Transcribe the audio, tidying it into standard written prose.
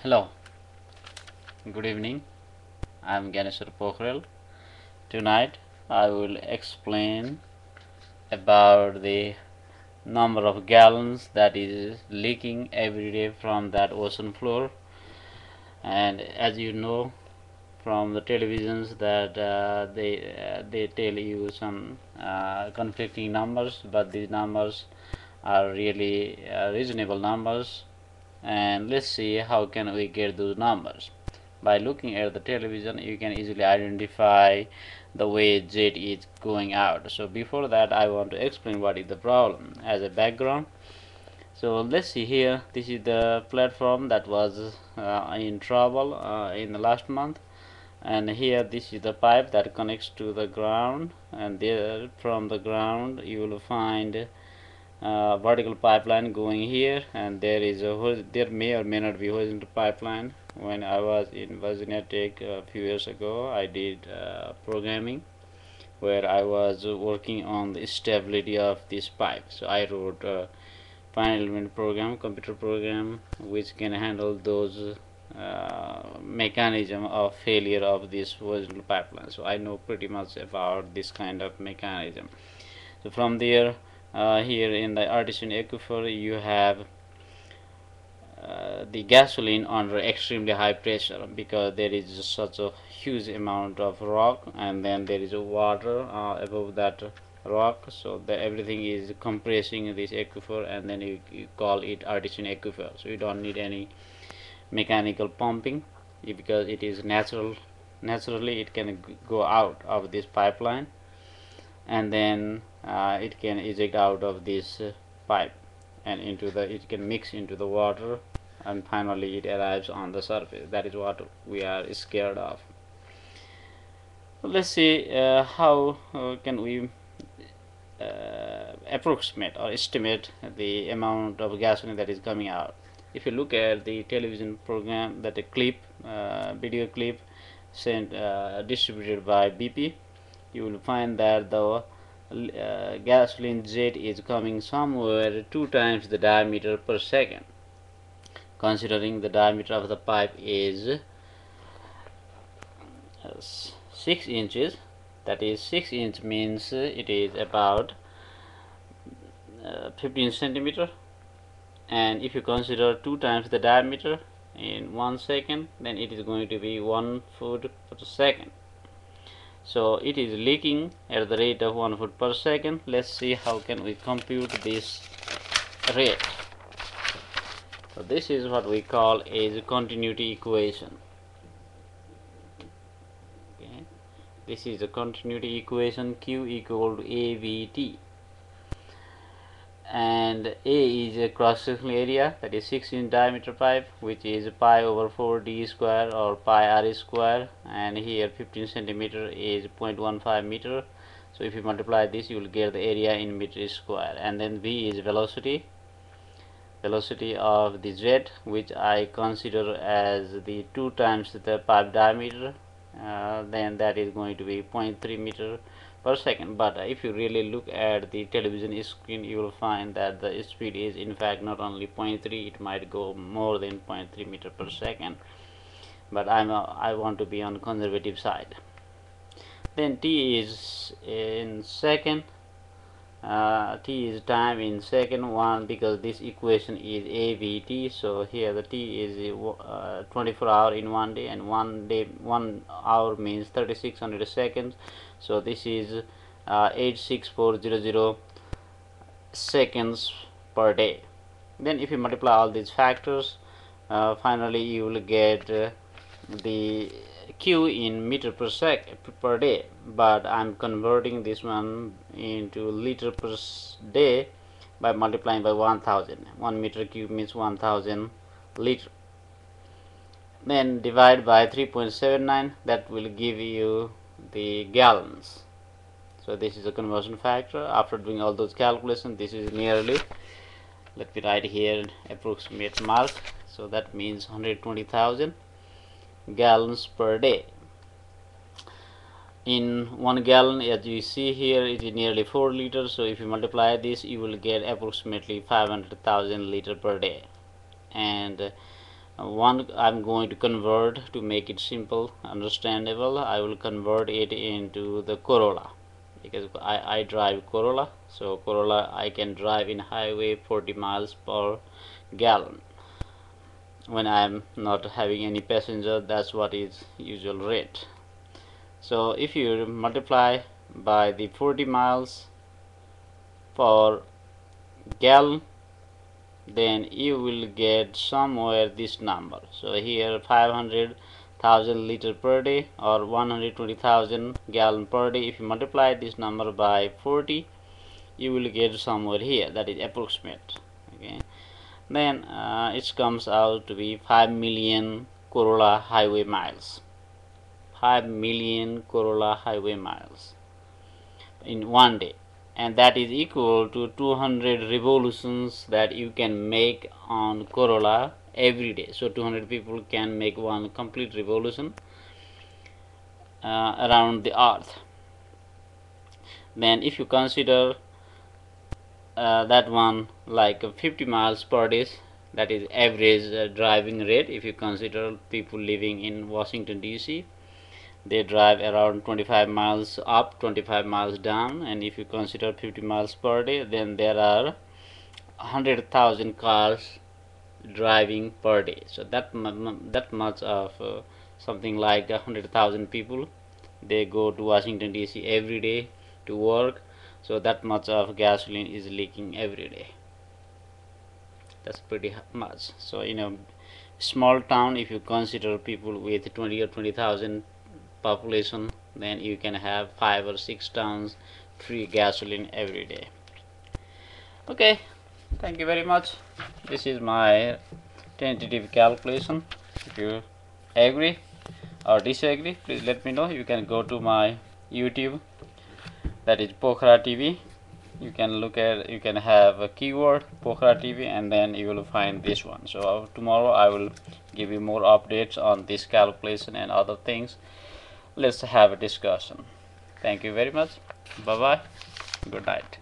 Hello, good evening. I'm Ganeshwar Pokhrel. Tonight I will explain about the number of gallons that is leaking every day from that ocean floor. And as you know from the televisions that they tell you some conflicting numbers, but these numbers are really reasonable numbers. And let's see how can we get those numbers. By looking at the television, you can easily identify the way jet is going out. So before that, I want to explain what is the problem as a background. So let's see here. This is the platform that was in trouble in the last month, and here this is the pipe that connects to the ground, and there from the ground you will find vertical pipeline going here, and there may or may not be horizontal pipeline. When I was in Virginia Tech a few years ago, I did programming where I was working on the stability of this pipe. So I wrote a finite element program, computer program, which can handle those mechanism of failure of this horizontal pipeline. So I know pretty much about this kind of mechanism. So from there, here in the artisan aquifer, you have the gasoline under extremely high pressure, because there is such a huge amount of rock, and then there is a water above that rock, so everything is compressing this aquifer, and then you call it artisan aquifer. So you don't need any mechanical pumping, because it is naturally it can go out of this pipeline, and then it can eject out of this pipe and it can mix into the water, and finally it arrives on the surface. That is what we are scared of. So let's see how can we approximate or estimate the amount of gasoline that is coming out. If you look at the television program, that a clip, video clip sent distributed by BP, you will find that the gasoline jet is coming somewhere 2 times the diameter per second. Considering the diameter of the pipe is 6 inches, that is 6 inch means it is about 15 centimeter, and if you consider 2 times the diameter in 1 second, then it is going to be 1 foot per second. So it is leaking at the rate of 1 foot per second. Let's see how can we compute this rate. So this is what we call a continuity equation. Okay. This is a continuity equation, Q equal to AVT, and A is a cross-sectional area, that is 6 inch diameter pipe, which is pi over 4d square or pi r square, and here 15 centimeter is 0.15 meter. So if you multiply this, you will get the area in meter square. And then V is velocity of the jet, which I consider as the 2 times the pipe diameter, then that is going to be 0.3 meter per second. But if you really look at the television screen, you will find that the speed is in fact not only 0.3, it might go more than 0.3 meter per second, but I want to be on conservative side. Then T is in second, T is time in second one, because this equation is AVT. So here the T is 24 hour in 1 day, and 1 hour means 3600 seconds. So this is 86400 seconds per day. Then if you multiply all these factors, finally you will get the Q in meter per second per day, but I'm converting this one into liter per day by multiplying by 1000. 1 meter cube means 1000 liter. Then divide by 3.79, that will give you the gallons. So this is a conversion factor. After doing all those calculations, this is nearly, let me write here approximate mark, so that means 120,000 gallons per day. In 1 gallon, as you see here, it is nearly 4 liters. So if you multiply this, you will get approximately 500,000 liter per day. And One I'm going to convert to make it simple, understandable. I will convert it into the Corolla because I drive Corolla. So Corolla I can drive in highway 40 miles per gallon. When I'm not having any passenger, that's what is usual rate. So if you multiply by the 40 miles per gallon, then you will get somewhere this number. So here 500,000 liter per day or 120,000 gallon per day. If you multiply this number by 40, you will get somewhere here, that is approximate. Okay, then it comes out to be 5 million Corolla highway miles. 5 million Corolla highway miles in one day, and that is equal to 200 revolutions that you can make on Corolla every day. So 200 people can make one complete revolution around the earth. Then if you consider that one like 50 miles per day, that is average driving rate. If you consider people living in Washington DC, they drive around 25 miles up, 25 miles down, and if you consider 50 miles per day, then there are 100,000 cars driving per day. So that much of something like 100,000 people, they go to Washington DC every day to work. So that much of gasoline is leaking every day. That's pretty much. So in a small town, if you consider people with 20 or 20,000 population, then you can have 5 or 6 tons free gasoline every day. Okay, thank you very much. This is my tentative calculation. If you agree or disagree, please let me know. You can go to my YouTube, that is Pokhara TV. You can have a keyword Pokhara TV, and then you will find this one. So tomorrow I will give you more updates on this calculation and other things. Let's have a discussion. Thank you very much. Bye bye. Good night.